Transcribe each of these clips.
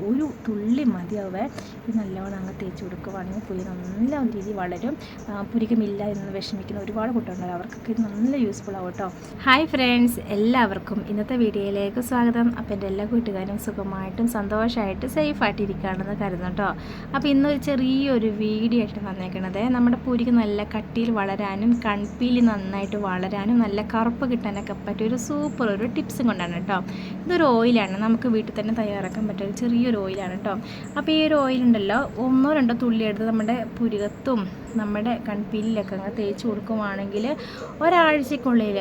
ഒരു തുള്ളി മതിയാവേ. ഇത് നല്ലവണ്ണം അങ്ങ് തേച്ച് കൊടുക്കുവാണെങ്കിൽ പുരി നല്ല രീതി വളരും. പുരികമില്ല എന്ന് വിഷമിക്കുന്ന ഒരുപാട് കുട്ടികളുണ്ടല്ലോ, അവർക്കൊക്കെ ഇത് നല്ല യൂസ്ഫുൾ ആവും കേട്ടോ. ഹായ് ഫ്രണ്ട്സ്, എല്ലാവർക്കും ഇന്നത്തെ വീഡിയോയിലേക്ക് സ്വാഗതം. അപ്പോൾ എൻ്റെ എല്ലാ കൂട്ടുകാരും സുഖമായിട്ടും സന്തോഷമായിട്ട് സേഫായിട്ട് ഇരിക്കുകയാണെന്ന് കരുതുന്നു കേട്ടോ. അപ്പോൾ ഇന്നൊരു ചെറിയൊരു വീഡിയോ ആയിട്ട് വന്നേക്കണത് നമ്മുടെ പുരിക്ക് നല്ല കട്ടിയിൽ വളരാനും കൺപീലി നന്നായിട്ട് വളരാനും നല്ല കറുപ്പ് കിട്ടാനൊക്കെ പറ്റിയൊരു സൂപ്പർ ഒരു ടിപ്സും കൊണ്ടാണ് കേട്ടോ. ഇതൊരു ഓയിലാണ്, നമുക്ക് വീട്ടിൽ തന്നെ തയ്യാറാക്കാൻ പറ്റിയ ഒരു ചെറിയൊരു ഓയിലാണ് കേട്ടോ. അപ്പോൾ ഈ ഒരു ഓയിലുണ്ടല്ലോ, 1-2 തുള്ളി എടുത്ത് നമ്മുടെ പുരികത്തും നമ്മുടെ കൺപീലിലൊക്കെ അങ്ങ് തേച്ച് കൊടുക്കുവാണെങ്കിൽ ഒരാഴ്ചക്കുള്ളിൽ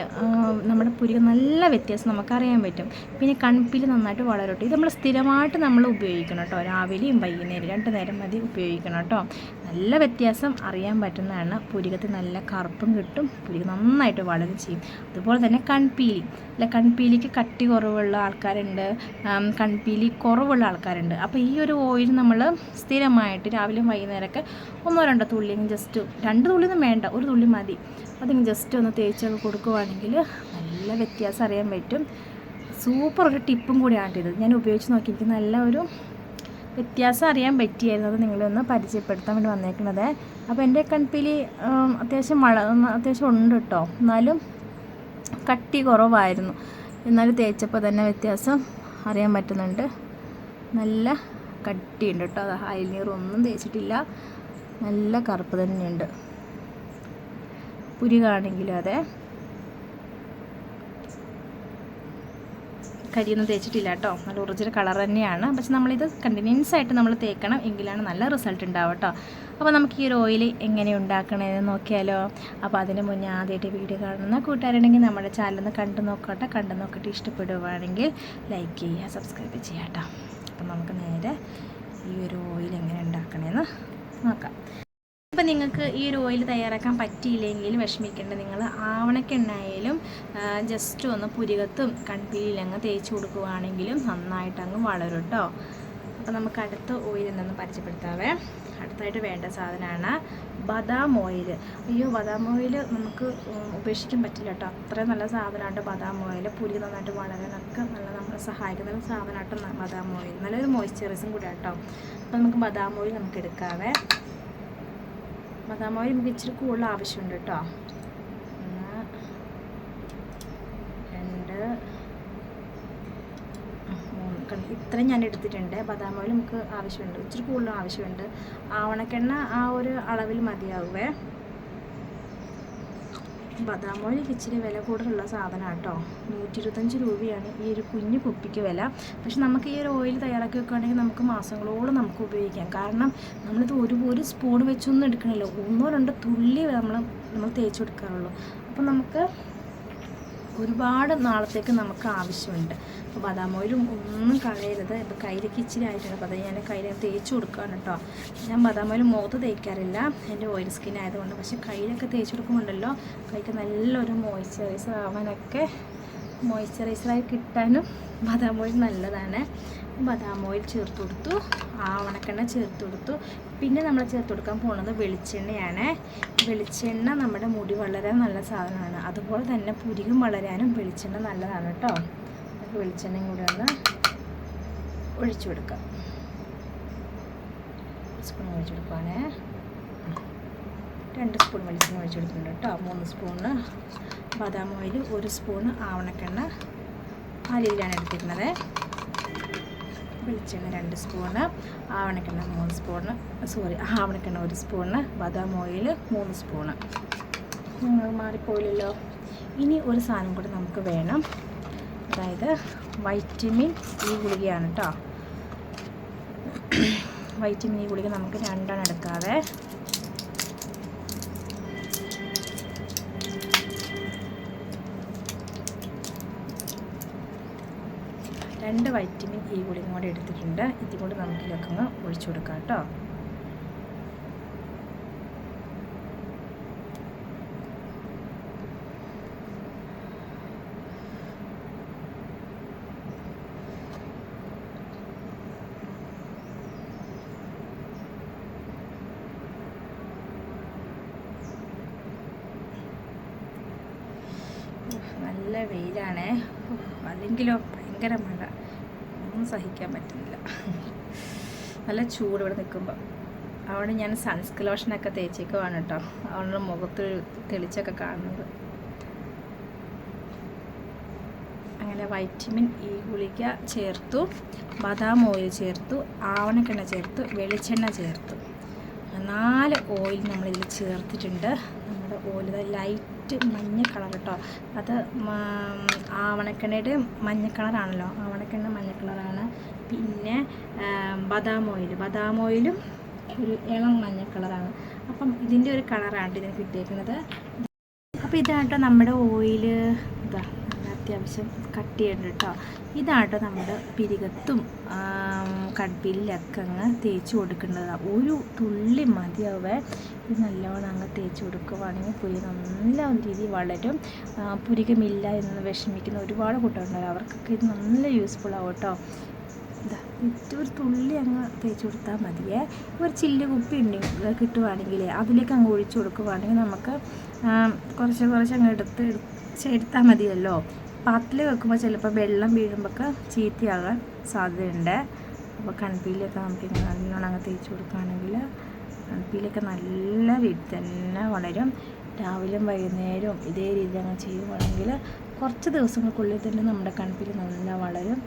നമ്മുടെ പുരിക നല്ല വ്യത്യാസം നമുക്കറിയാൻ പറ്റും. പിന്നെ കൺപീലി നന്നായിട്ട് വളരട്ടെ. ഇത് നമ്മൾ സ്ഥിരമായിട്ട് നമ്മൾ ഉപയോഗിക്കണം കേട്ടോ. രാവിലെയും വൈകുന്നേരം 2 നേരം മതി ഉപയോഗിക്കണം കേട്ടോ. നല്ല വ്യത്യാസം അറിയാൻ പറ്റുന്നതാണ്. പുരികത്തിൽ നല്ല കറുപ്പും കിട്ടും, പുരിക നന്നായിട്ട് വളരും ചെയ്യും. അതുപോലെ തന്നെ കൺപീലി കൺപീലിക്ക് കട്ടി കുറവുള്ള ആൾക്കാരുണ്ട്, കൺപീലി കുറവുള്ള ആൾക്കാരുണ്ട്. അപ്പോൾ ഈ ഒരു ഓയിൽ നമ്മൾ സ്ഥിരമായിട്ട് രാവിലെയും വൈകുന്നേരമൊക്കെ 1-2 തുള്ളി, ജസ്റ്റ് 2 തുള്ളിയൊന്നും വേണ്ട, 1 തുള്ളി മതി, അതിങ്ങനെ ജസ്റ്റ് ഒന്ന് തേച്ചൊക്കെ കൊടുക്കുവാണെങ്കിൽ നല്ല വ്യത്യാസം അറിയാൻ പറ്റും. സൂപ്പർ ഒരു ടിപ്പും കൂടിയാണ് ഇത്. ഞാൻ ഉപയോഗിച്ച് നോക്കി, എനിക്ക് നല്ല ഒരു വ്യത്യാസം അറിയാൻ പറ്റിയായിരുന്നു. അത് നിങ്ങളൊന്ന് പരിചയപ്പെടുത്താൻ വേണ്ടി വന്നേക്കുന്നത്. അപ്പോൾ എൻ്റെ കൺപീലി അത്യാവശ്യം ഉണ്ട് കേട്ടോ, എന്നാലും കട്ടി കുറവായിരുന്നു. എന്നാലും തേച്ചപ്പോൾ തന്നെ വ്യത്യാസം അറിയാൻ പറ്റുന്നുണ്ട്. നല്ല കട്ടിയുണ്ട് കേട്ടോ. അത് ഐലൈനറൊന്നും തേച്ചിട്ടില്ല, നല്ല കറുപ്പ് തന്നെയുണ്ട്. പുരികാണെങ്കിലും അതെ, കരിയൊന്നും തേച്ചിട്ടില്ല കേട്ടോ, നല്ല ഒറിജിനൽ കളർ തന്നെയാണ്. പക്ഷെ നമ്മളിത് കണ്ടിന്യൂസ് ആയിട്ട് നമ്മൾ തേക്കണം, എങ്കിലാണ് നല്ല റിസൾട്ട് ഉണ്ടാവുക കേട്ടോ. അപ്പോൾ നമുക്ക് ഈ ഒരു ഓയിൽ എങ്ങനെ ഉണ്ടാക്കണമെന്ന് നോക്കിയാലോ. അപ്പോൾ അതിന് മുന്നേ ആദ്യമായിട്ട് വീഡിയോ കാണുന്ന കൂട്ടുകാരുണ്ടെങ്കിൽ നമ്മുടെ ചാനലൊന്ന് കണ്ടു നോക്കിയിട്ട് ഇഷ്ടപ്പെടുവാണെങ്കിൽ ലൈക്ക് ചെയ്യുക, സബ്സ്ക്രൈബ് ചെയ്യുക കേട്ടോ. അപ്പോൾ നമുക്ക് നേരെ ഈ ഒരു ഓയിൽ എങ്ങനെ ഉണ്ടാക്കണമെന്ന് നോക്കാം. അപ്പോൾ നിങ്ങൾക്ക് ഈ ഒരു ഓയിൽ തയ്യാറാക്കാൻ പറ്റിയില്ലെങ്കിൽ വിഷമിക്കേണ്ട. നിങ്ങൾ ആവണക്കെണ്ണയായാലും ജസ്റ്റ് ഒന്ന് പുരികത്തും കൺപീലിലങ്ങ് തേച്ച് കൊടുക്കുകയാണെങ്കിലും നന്നായിട്ട് അങ്ങ് വളരും കേട്ടോ. അപ്പോൾ നമുക്ക് അടുത്ത ഓയിൽ എന്താണെന്ന് പരിചയപ്പെടുത്താവേ. അടുത്തായിട്ട് വേണ്ട സാധനമാണ് ബദാം ഓയിൽ. അയ്യോ, ബദാം ഓയിൽ നമുക്ക് ഉപേക്ഷിക്കാൻ പറ്റില്ല കേട്ടോ, അത്രയും നല്ല സാധനമാണ് ബദാം ഓയിൽ. പുരി നന്നായിട്ട് വളരാനൊക്കെ നല്ല നമ്മളെ സഹായിക്കുന്ന ഒരു സാധനമായിട്ട് ബദാം ഓയിൽ. നല്ലൊരു മോയ്സ്ചറൈസും കൂടെ കേട്ടോ. അപ്പോൾ നമുക്ക് ബദാം ഓയിൽ നമുക്ക് എടുക്കാവേ. ബദാം ഓയിൽ നമുക്ക് ഇച്ചിരി കൂടുതൽ ആവശ്യമുണ്ട് കേട്ടോ. 1, 2, 3 ഇത്രയും ഞാൻ എടുത്തിട്ടുണ്ട്. ബദാം ഓയിൽ നമുക്ക് ആവശ്യമുണ്ട്, ഇച്ചിരി കൂടുതൽ ആവശ്യമുണ്ട്. ആവണക്കെണ്ണ ആ ഒരു അളവിൽ മതിയാവുമേ. ബദാം ഓയിൽ ഇച്ചിരി വില കൂടുതലുള്ള സാധനമാണ് കേട്ടോ. 125 രൂപയാണ് ഈ ഒരു കുഞ്ഞു കുപ്പിക്ക് വില. പക്ഷെ നമുക്ക് ഈ ഒരു ഓയിൽ തയ്യാറാക്കി വെക്കുകയാണെങ്കിൽ നമുക്ക് മാസങ്ങളോളം നമുക്ക് ഉപയോഗിക്കാം. കാരണം നമ്മളിത് ഒരു സ്പൂൺ വെച്ചൊന്നും എടുക്കണമല്ലോ, 1-2 തുള്ളി നമ്മൾ തേച്ച് കൊടുക്കാറുള്ളൂ. അപ്പം നമുക്ക് ഒരുപാട് നാളത്തേക്ക് നമുക്ക് ആവശ്യമുണ്ട്. അപ്പോൾ ബദാം ഓയിലും ഒന്നും കളയരുത്. ഇപ്പോൾ കയ്യിലേക്ക് ഇച്ചിരി ആയിട്ടുണ്ട്, അപ്പോൾ അത് ഞാൻ കയ്യിൽ തേച്ച് കൊടുക്കുകയാണ് കേട്ടോ. ഞാൻ ബദാം ഓയിൽ മുഖത്ത് തേക്കാറില്ല, എൻ്റെ ഓയിൽ സ്കിൻ ആയതുകൊണ്ട്. പക്ഷേ കയ്യിലൊക്കെ തേച്ച് കൊടുക്കുമ്പോണ്ടല്ലോ, കൈക്ക് നല്ലൊരു മോയ്സ്ചറൈസറായി കിട്ടാനും ബദാം ഓയിൽ നല്ലതാണ്. ബദാം ഓയിൽ ചേർത്ത് കൊടുത്തു, ആവണക്കെണ്ണ ചേർത്ത് കൊടുത്തു. പിന്നെ നമ്മൾ ചേർത്ത് കൊടുക്കാൻ പോകുന്നത് വെളിച്ചെണ്ണയാണ്. വെളിച്ചെണ്ണ നമ്മുടെ മുടി വളരാൻ നല്ല സാധനമാണ്. അതുപോലെ തന്നെ പുരികം വളരാനും വെളിച്ചെണ്ണ നല്ലതാണ് കേട്ടോ. നമുക്ക് വെളിച്ചെണ്ണയും കൂടെ ഒന്ന് ഒഴിച്ചു കൊടുക്കാം. സ്പൂൺ ഒഴിച്ചു കൊടുക്കുവാണേ. 2 സ്പൂൺ വെളിച്ചെണ്ണ ഒഴിച്ചു കൊടുക്കുന്നുണ്ട് കേട്ടോ. 3 സ്പൂണ് ബദാം ഓയിൽ, 1 സ്പൂണ് ആവണക്കെണ്ണ, ആ രീതിയിലാണ് എടുത്തിരുന്നത്. വെളിച്ചെണ്ണ 2 സ്പൂണ്, ആവണക്കെണ്ണ 3 സ്പൂണ്, ആവണക്കെണ്ണ 1 സ്പൂണ്, ബദാം ഓയിൽ 3 സ്പൂണ്. നിങ്ങൾ മാറിപ്പോയില്ലല്ലോ. ഇനി ഒരു സാധനം കൂടി നമുക്ക് വേണം, അതായത് വൈറ്റമിൻ ഇ ഗുളികയാണ് കേട്ടോ. വൈറ്റമിൻ ഇ ഗുളിക നമുക്ക് 2 എടുക്കാതെ. രണ്ട് വൈറ്റമിൻ ഇ ഗുളിക കൂടെ എടുത്തിട്ടുണ്ട്. ഇതും കൂടി നമുക്ക് ഇതിലൊക്കെ ഒഴിച്ചു കൊടുക്കാം കേട്ടോ. നല്ല വെയിലാണ്, അല്ലെങ്കിലോ ഭയങ്കര മഴ, ഒന്നും സഹിക്കാൻ പറ്റുന്നില്ല. നല്ല ചൂട് ഇവിടെ നിൽക്കുമ്പോൾ. അതുകൊണ്ട് ഞാൻ സൺസ്ക്രീൻ ലോഷനൊക്കെ തേച്ചേക്കുവാണ് കേട്ടോ. അതുകൊണ്ട് മുഖത്ത് തെളിച്ചൊക്കെ കാണുന്നത്. അങ്ങനെ വൈറ്റമിൻ ഇ ഗുളിക ചേർത്തു, ബദാം ഓയിൽ ചേർത്തു, ആവണക്കെണ്ണ ചേർത്തു, വെളിച്ചെണ്ണ ചേർത്തു. 4 ഓയിൽ നമ്മളിതിൽ ചേർത്തിട്ടുണ്ട്. നമ്മുടെ ഓയിൽ ലൈറ്റ് മഞ്ഞ കളർ കേട്ടോ. അത് ആവണക്കെണ്ണയുടെ മഞ്ഞ കളറാണല്ലോ, ആവണക്കെണ്ണ മഞ്ഞ കളറാണ്. പിന്നെ ബദാം ഓയിലും ഒരു ഇളം മഞ്ഞ കളറാണ്. അപ്പം ഇതിൻ്റെ ഒരു കളറാണ് ഇതിന് കിട്ടിയേക്കുന്നത്. അപ്പോൾ ഇതാട്ടോ നമ്മുടെ ഓയിൽ. ഇതാ നല്ല അത്യാവശ്യം കട്ട് ചെയ്യണ്ട കേട്ടോ. ഇതാട്ടോ നമ്മുടെ പിരികത്തും കൺപീലിലൊക്കെ അങ്ങ് തേച്ച് കൊടുക്കേണ്ടതാണ്. ഒരു തുള്ളി മതിയാവേ. ഇത് നല്ലവണ്ണം അങ്ങ് തേച്ച് കൊടുക്കുവാണെങ്കിൽ പുരി നല്ല രീതിയിൽ വളരും. പുരികമില്ല എന്ന് വിഷമിക്കുന്ന ഒരുപാട് കുട്ടികളുണ്ടാവും. അവർക്കൊക്കെ ഇത് നല്ല യൂസ്ഫുൾ ആവും കേട്ടോ. ഒരു തുള്ളി അങ്ങ് തേച്ച് കൊടുത്താൽ മതിയേ. ഒരു ചില്ല് കുപ്പി ഉണ്ടെങ്കിൽ കിട്ടുവാണെങ്കിൽ അതിലേക്ക് അങ്ങ് ഒഴിച്ച് കൊടുക്കുവാണെങ്കിൽ നമുക്ക് കുറച്ച് അങ്ങ് എടുത്താൽ മതിയല്ലോ. പാത്രത്തിൽ വെക്കുമ്പോൾ ചിലപ്പോൾ വെള്ളം വീഴുമ്പോഴൊക്കെ ചീത്തയാകാൻ സാധ്യതയുണ്ട്. അപ്പോൾ കൺപീലൊക്കെ നമുക്കിങ്ങനെ നല്ലോണം അങ്ങ് തേച്ച് കൊടുക്കുകയാണെങ്കിൽ കൺപീലൊക്കെ നല്ല രീതിയിൽ തന്നെ വളരും. രാവിലെയും വൈകുന്നേരവും ഇതേ രീതിയിൽ അങ്ങ് ചെയ്യുവാണെങ്കിൽ കുറച്ച് ദിവസങ്ങൾക്കുള്ളിൽ തന്നെ നമ്മുടെ കൺപീലി നല്ല വളരും.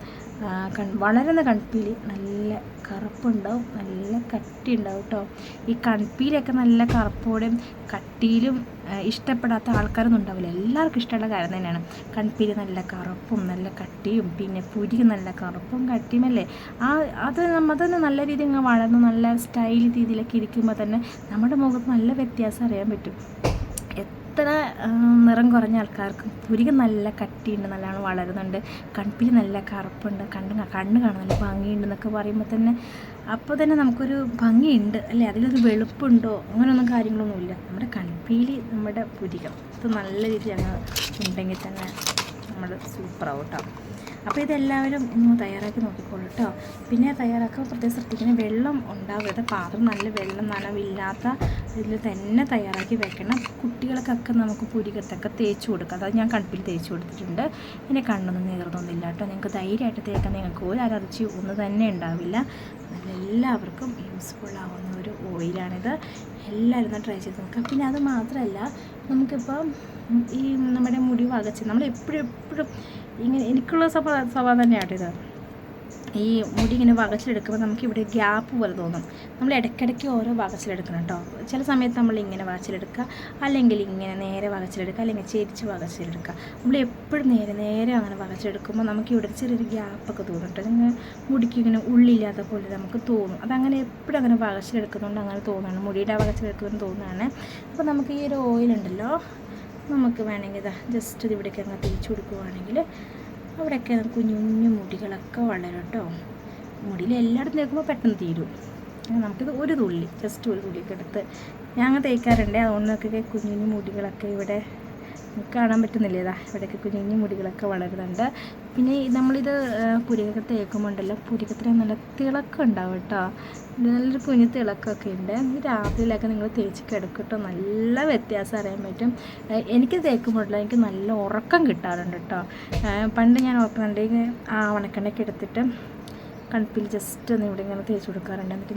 വളരുന്ന കൺപീലി നല്ല കറുപ്പുണ്ടാവും, നല്ല കട്ടി ഉണ്ടാവും കേട്ടോ. ഈ കൺപീലിയൊക്കെ നല്ല കറുപ്പോടെയും കട്ടിയിലും ഇഷ്ടപ്പെടാത്ത ആൾക്കാരൊന്നും ഉണ്ടാവില്ല. എല്ലാവർക്കും ഇഷ്ടമുള്ള കാര്യം തന്നെയാണ്. കൺപീലി നല്ല കറുപ്പും നല്ല കട്ടിയും പിന്നെ പുരി നല്ല കറുപ്പും കട്ടിയുമല്ലേ. അതൊന്ന് നല്ല രീതിയിൽ ഇങ്ങനെ വളർന്ന് നല്ല സ്റ്റൈൽ രീതിയിലൊക്കെ ഇരിക്കുമ്പോൾ തന്നെ നമ്മുടെ മുഖത്ത് നല്ല വ്യത്യാസം അറിയാൻ പറ്റും. എത്ര നിറം കുറഞ്ഞ ആൾക്കാർക്കും പുരിക നല്ല കട്ടിയുണ്ട്, നല്ലോണം വളരുന്നുണ്ട്, കൺപീലി നല്ല കറുപ്പുണ്ട്, കണ്ണ് കാണാൻ നല്ല ഭംഗിയുണ്ടെന്നൊക്കെ പറയുമ്പോൾ തന്നെ അപ്പോൾ തന്നെ നമുക്കൊരു ഭംഗിയുണ്ട് അല്ലേ. അതിലൊരു വെളുപ്പുണ്ടോ അങ്ങനെയൊന്നും കാര്യങ്ങളൊന്നുമില്ല. നമ്മുടെ കൺപീലി നമ്മുടെ പുരികം ഇത് നല്ല രീതിയിൽ അങ്ങ് ഉണ്ടെങ്കിൽ തന്നെ നമ്മൾ സൂപ്പറാവും കേട്ടോ. അപ്പോൾ ഇതെല്ലാവരും ഒന്ന് തയ്യാറാക്കി നോക്കിക്കോളൂ കേട്ടോ. പിന്നെ തയ്യാറാക്കാൻ പ്രത്യേകം ശ്രദ്ധിക്കണം, വെള്ളം ഉണ്ടാവരുത്. പാത്രം നല്ല വെള്ളം നനവില്ലാത്ത ഇതിൽ തന്നെ തയ്യാറാക്കി വെക്കണം. കുട്ടികൾക്കൊക്കെ നമുക്ക് പുരികത്തൊക്കെ തേച്ച് കൊടുക്കാം. അതായത് ഞാൻ കൺപീലി തേച്ച് കൊടുത്തിട്ടുണ്ട്. പിന്നെ കണ്ണൊന്നും നീർന്നൊന്നുമില്ല കേട്ടോ. നിങ്ങൾക്ക് ധൈര്യമായിട്ട് തേക്കാൻ, നിങ്ങൾക്ക് ഒരു അലർജി ഒന്നും തന്നെ ഉണ്ടാവില്ല. എല്ലാവർക്കും യൂസ്ഫുൾ ആവുന്ന ഒരു ഓയിലാണിത്. എല്ലാവരും ഒന്ന് ട്രൈ ചെയ്ത് നോക്കാം. പിന്നെ അത് മാത്രമല്ല, നമുക്കിപ്പം ഈ നമ്മുടെ മുടി വകച്ച് നമ്മൾ എപ്പോഴും ഇങ്ങനെ എനിക്കുള്ള സ്വഭാവം തന്നെയാണ് ഇത്. ഈ മുടി ഇങ്ങനെ വകച്ചിലെടുക്കുമ്പോൾ നമുക്കിവിടെ ഗ്യാപ്പ് പോലെ തോന്നും. നമ്മൾ ഇടയ്ക്കിടയ്ക്ക് ഓരോ വകച്ചിലെടുക്കണം കേട്ടോ. ചില സമയത്ത് നമ്മൾ ഇങ്ങനെ വകച്ചിലെടുക്കുക, അല്ലെങ്കിൽ ഇങ്ങനെ നേരെ വകച്ചിലെടുക്കുക, അല്ലെങ്കിൽ ചെരിച്ച് വകച്ചിലെടുക്കുക. നമ്മൾ എപ്പോഴും നേരെ അങ്ങനെ വകച്ചെടുക്കുമ്പോൾ നമുക്ക് ഇവിടെ ചെറിയൊരു ഗ്യാപ്പൊക്കെ തോന്നും കേട്ടോ. ഇങ്ങനെ മുടിക്ക് ഇങ്ങനെ ഉള്ളില്ലാത്ത പോലെ നമുക്ക് തോന്നും. അതങ്ങനെ എപ്പോഴും അങ്ങനെ വകച്ചിലെടുക്കുന്നതുകൊണ്ട് അങ്ങനെ തോന്നുകയാണ്, മുടിയുടെ വകച്ചിലെടുക്കുമെന്ന് തോന്നുകയാണ്. അപ്പോൾ നമുക്ക് ഈ ഒരു ഓയിലുണ്ടല്ലോ, നമുക്ക് വേണമെങ്കിൽ ഇതാ ജസ്റ്റ് ഇവിടേക്ക് അങ്ങ് തേച്ച് കൊടുക്കുകയാണെങ്കിൽ അവിടെയൊക്കെ കുഞ്ഞു മുടികളൊക്കെ വളരും കേട്ടോ. മുടിയിൽ എല്ലായിടത്തും തേക്കുമ്പോൾ പെട്ടെന്ന് തീരും. നമുക്കിത് ഒരു തുള്ളി ജസ്റ്റ് ഒരു തുള്ളിയൊക്കെ എടുത്ത് ഞാൻ അങ്ങ് തേക്കാറുണ്ട്. അതുകൊണ്ടൊക്കെ കുഞ്ഞു മുടികളൊക്കെ ഇവിടെ കാണാൻ പറ്റുന്നില്ല. ഇതാ ഇവിടെയൊക്കെ കുഞ്ഞു മുടികളൊക്കെ വളരുന്നുണ്ട്. പിന്നെ നമ്മളിത് പുരികത്ത് തേക്കുമ്പോൾ ഉണ്ടല്ലോ, പുരികത്തിന് നല്ല തിളക്കം ഉണ്ടാവും കേട്ടോ. നല്ലൊരു കുഞ്ഞു തിളക്കമൊക്കെ ഉണ്ട്. രാത്രിയിലൊക്കെ നിങ്ങൾ തേച്ച് കിടക്കും കേട്ടോ. നല്ല വ്യത്യാസം അറിയാൻ പറ്റും. എനിക്ക് തേക്കുമ്പോഴല്ല എനിക്ക് നല്ല ഉറക്കം കിട്ടാറുണ്ട് കേട്ടോ. പണ്ട് ഞാൻ ഉറക്കുന്നുണ്ടെങ്കിൽ ഉണക്കണ്ണൊക്കെ എടുത്തിട്ട് കൺപീലി ജസ്റ്റ് ഒന്ന് ഇവിടെ ഇങ്ങനെ തേച്ച് കൊടുക്കാറുണ്ട്. എന്നിട്ട്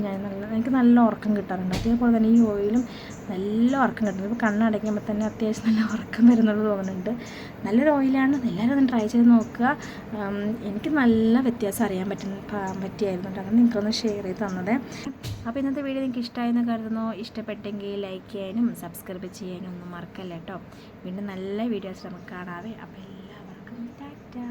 എനിക്ക് നല്ല ഉറക്കം കിട്ടാറുണ്ട്. അതേപോലെ തന്നെ ഈ ഓയിലും നല്ല ഉറക്കം കിട്ടുന്നുണ്ട്. ഇപ്പോൾ കണ്ണടയ്ക്കുമ്പോൾ തന്നെ അത്യാവശ്യം നല്ല ഉറക്കം വരുന്നത് തോന്നുന്നുണ്ട്. നല്ലൊരു ഓയിലാണ്. എല്ലാവരും ഒന്ന് ട്രൈ ചെയ്ത് നോക്കുക. എനിക്ക് നല്ല വ്യത്യാസം അറിയാൻ പറ്റിയായിരുന്നു. അങ്ങനെ നിങ്ങൾക്കൊന്ന് ഷെയർ ചെയ്ത് തന്നത്. അപ്പോൾ ഇന്നത്തെ വീഡിയോ നിങ്ങൾക്ക് ഇഷ്ടമായെന്ന് കരുതുന്നു. ഇഷ്ടപ്പെട്ടെങ്കിൽ ലൈക്ക് ചെയ്യാനും സബ്സ്ക്രൈബ് ചെയ്യാനും ഒന്നും മറക്കല്ല കേട്ടോ. വീണ്ടും നല്ല വീഡിയോസ് നമുക്ക് കാണാവേ. അപ്പോൾ എല്ലാവർക്കും ടാറ്റാ.